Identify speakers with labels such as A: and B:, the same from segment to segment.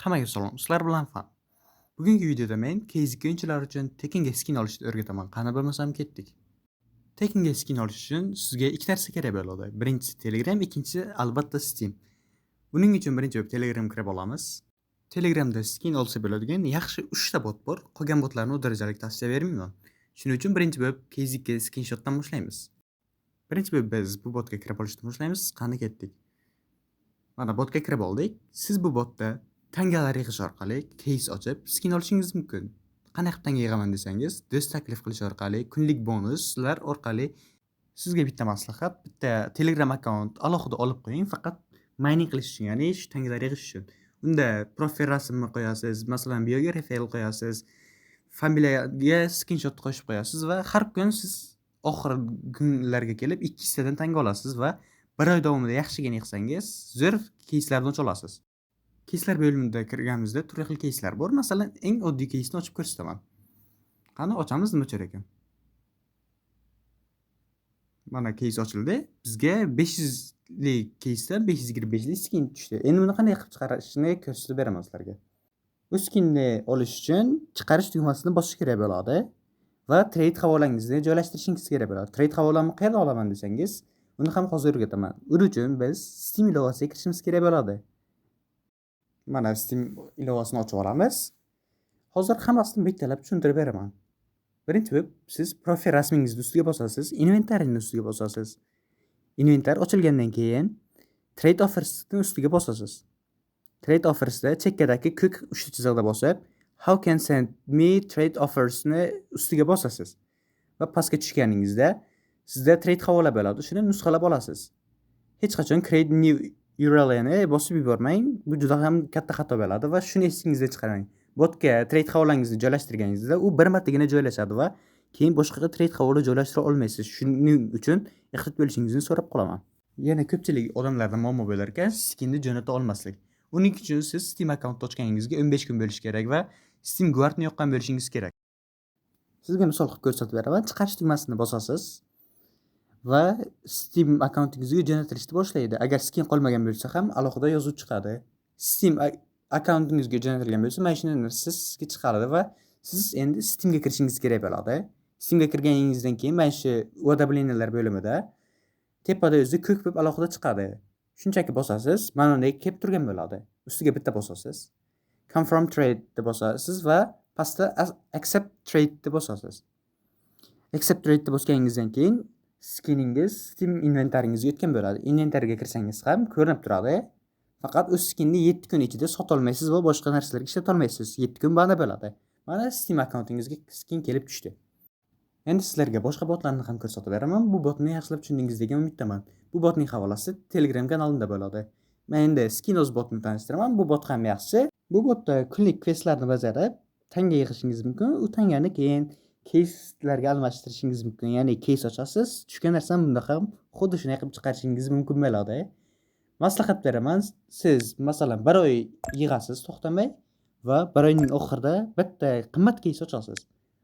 A: Hammaga salom. Sizlar bilan Fan. Bugungi videoda men Keyzik o'yinchilari uchun tekinga skin olishni o'rgataman. Qani bo'lmasam ketdik. Tekinga skin olish uchun sizga ikki narsa kerak bo'ladi. Birinchisi Telegram, ikkinchisi albatta Steam. Buning uchun birinchi bo'lib Telegram kirib olamiz. Telegramda skin olsa bo'ladigan yaxshi 3 ta bot bor. Qolgan botlarni u darajalik tavsiya bermayman. Shuning uchun birinchi bo'lib Keyzikga screenshotdan boshlaymiz. Birinchi bo'lib biz bu botga kirib olishdan boshlaymiz. Qani ketdik. Mana botga kirib oldik. Siz bu botda tangalar yig'ish orqali case ochib skin olishingiz mumkin. Qanday qilib tanga yig'aman desangiz, do'st taklif qilish orqali, kunlik bonuslar orqali sizga bitta maslahat, bitta Telegram akkaunt alohida olib qo'ying, faqat mining qilish uchun, ya'ni shu tangalar yig'ish uchun. Unda profil rasmni qo'yasiz, masalan, biografiya qo'yasiz, familiyaga screenshot qo'shib qo'yasiz va har kun siz oxir kunlarga kelib 2 tadan tanga olasiz va 1 oy davomida yaxshigina yig'sangiz, zo'r case'lardan o'ch olasiz. Case'lar bo'limida kirganimizda turli xil case'lar bor. Masalan, eng oddiy case'ni ochib ko'rsataman. Qani ochamiz, nima uchun ekan? Mana case ochildi. Bizga 500 lik case'dan 525 lik skin tushdi. Endi buni qanday qilib chiqarishni ko'rsatib beraman sizlarga. Bu skinni olish uchun chiqarish tugmasini bosish kerak bo'ladi va trade havolangizni joylashtirishingiz kerak bo'ladi. Trade havolamni qayerdan olaman desangiz, uni ham hozir o'rgataman. Uning uchun biz Steam ilovasiga kirishimiz kerak bo'ladi. Mana Steam ilovasini ochib olamiz. Hozir hammasini bittalab tushuntirib beraman. Birinchi bo'lib siz profil rasmingizni ustiga bosasiz, inventarni ustiga bosasiz. Inventar ochilgandan keyin trade offersni ustiga bosasiz. Trade offersda chekkadagi ko'k 3 chiziqda bosib, how can send me trade offersni ustiga bosasiz. Va pastga tushganingizda sizda trade havola bo'ladi, shuni nusxalab olasiz. Hech qachon create new URL'ni bosib yubormang. Bu juda ham katta xato bo'ladi va shuni esingizdan chiqarmang. Botga trade havolangizni joylashtirganingizda u bir martagina joylashadi va keyin boshqa trade havola joylashtira olmaysiz. Shuning uchun ehtiyot bo'lishingizni so'rab qolaman. Yana ko'pchilik odamlarda muammo bo'lar ekan, skinni jo'nata olmaslik. Uning uchun siz Steam akkaunt ochganingizga 15 kun bo'lishi kerak va Steam Guardni yoqqan bo'lishingiz kerak. Sizga misol qilib ko'rsatib beraman. Chiqarish tugmasini bosasiz va Steam akkauntingizga jo'natilishni boshlaydi. Agar skin qolmagan bo'lsa ham alohida yozuv chiqadi. Steam akkauntingizga jo'natilgan bo'lsa, mana shuni sizga chiqaradi va siz endi Steamga kirishingiz kerak bo'ladi. Steamga kirganingizdan keyin mana shu уведомлениялар bo'limida tepada o'zi ko'k bo'lib alohida chiqadi. Shunchaki bosasiz, mana bunday kelib turgan bo'ladi. Ustiga bitta bosasiz. Confirm trade deb bosasiz va pastda accept trade deb bosasiz. Accept trade deb bosganingizdan keyin skiningiz Steam inventaringizga o'tgan bo'ladi. Inventariga kirsangiz ham ko'rinib turadi. Faqat o'z skinni 7 kun ichida sota olmaysiz va boshqa narsalarga ishlata olmaysiz. 7 kun banda bo'ladi. Mana Steam akkauntingizga skin kelib tushdi. Endi sizlarga boshqa botlarni ham ko'rsatib beraman. Bu botni yaxshilab tushundingiz degan umiddaman. Bu botning havolasi Telegram kanalimda bo'ladi. Men endi Skinos botni tanishtiraman. Bu bot ham yaxshi. Bu botda kunlik questlarni bajarib, tanga yig'ishingiz mumkin. U tangani keyin case'larga almashtirishingiz mumkin. Ya'ni case ochasiz, tushgan narsani bunda ham xuddi shunday qilib chiqarishingiz mumkin bo'ladi. Maslahat beraman. Siz masalan 1 oy yig'asiz to'xtamay va 1 oyning oxirida bitta qimmat case ochasiz.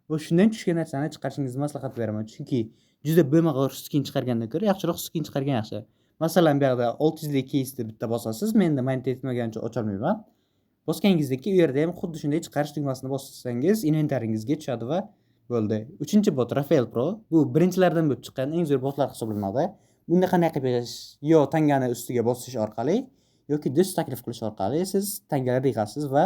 A: Va shundan tushgan narsani chiqarishingizni maslahat beraman. Chunki juda bo'lmag'ur skin chiqargandan ko'ra yaxshiroq skin chiqargan yaxshi. Masalan, bu yerda 600 lik case'ni bitta bosasiz. Menda main tetmagancha ocha olmayman. Bosgangizdagi u yerda ham xuddi shunday chiqarish tugmasini bossangiz inventaringizga tushadi va bo'ldi. 3-bot Rafael Pro. Bu birinchilardan bo'lib chiqqan eng zo'r botlar hisoblanadi. Bunda qanday qilib yig'ish? Yo tangani ustiga bosish orqali yoki do'st taklif qilish orqali siz tangalar yig'asiz va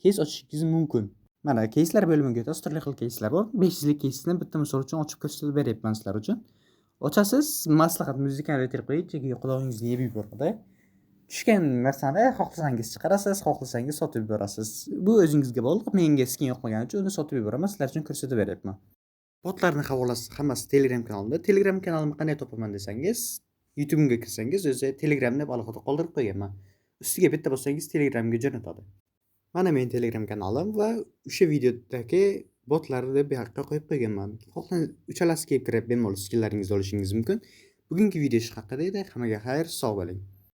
A: case ochishingiz mumkin. Mana case'lar bo'limiga o'tasiz, turli xil case'lar bor. 500 lik case'ni bitta misol uchun ochib ko'rsatib beryapman sizlar uchun. Ochasiz, maslahat muzikani aytib qo'ying, chunki quloqingizni yeb yuboradi. Tushgan narsani xohlasangiz chiqarasiz, xohlasangiz sotib yuborasiz. Bu o'zingizga bog'liq. Menga skin yoqmagani uchun uni sotib yuboraman, sizlar uchun ko'rsatib beryapman. Botlarning havolasi hammasi Telegram kanalimda. Telegram kanalimni qanday topaman desangiz, YouTube'ga kirsangiz o'zi Telegramni alohida qoldirib qo'yganman. Ustiga bitta bossangiz Telegramga jo'natadi. Mana men Telegram kanalim va o'sha videodagi botlarni bu yoqqa qo'yib qo'yganman. Xohlasang uchalasiga kirib bemalol skinlaringizni olishingiz mumkin. Bugungi video shu haqida edi. Hammaga xayr, sog' bo'ling.